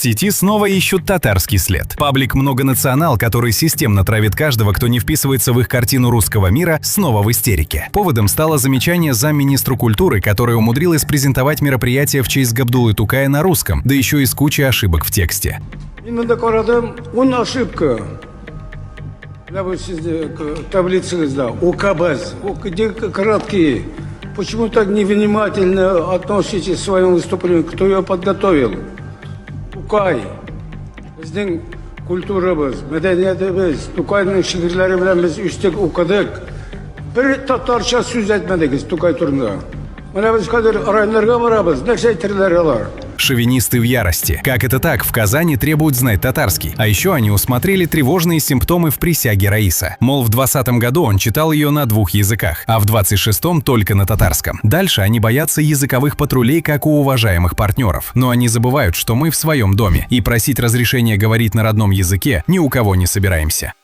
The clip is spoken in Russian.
сети снова ищут татарский след. Паблик «Многонационал», который системно травит каждого, кто не вписывается в их картину русского мира, снова в истерике. Поводом стало замечание замминистру культуры, которая умудрилась презентовать мероприятие в честь Габдуллы Тукая на русском, да еще и с кучей ошибок в тексте. Именно карадым, он ошибка. Таблицезда, УКБЗ, где краткие. Почему так невнимательно относитесь к своему выступлению? Кто ее подготовил? Тукай. Біздің культурабыз, мәдениетimiz, Тукайның шигырьләре белән без үстек укыдык. Бер татарча сүз әйтмәдегез Тукай турында. Менә без хәзер районнарга барабыз, нәрсә әйтерләр алар? Шовинисты в ярости. Как это так? В Казани требуют знать татарский. А еще они усмотрели тревожные симптомы в присяге Раиса. Мол, в 2020 году он читал ее на 2 языках, а в 26-м только на татарском. Дальше они боятся языковых патрулей, как у уважаемых партнеров. Но они забывают, что мы в своем доме, и просить разрешения говорить на родном языке ни у кого не собираемся.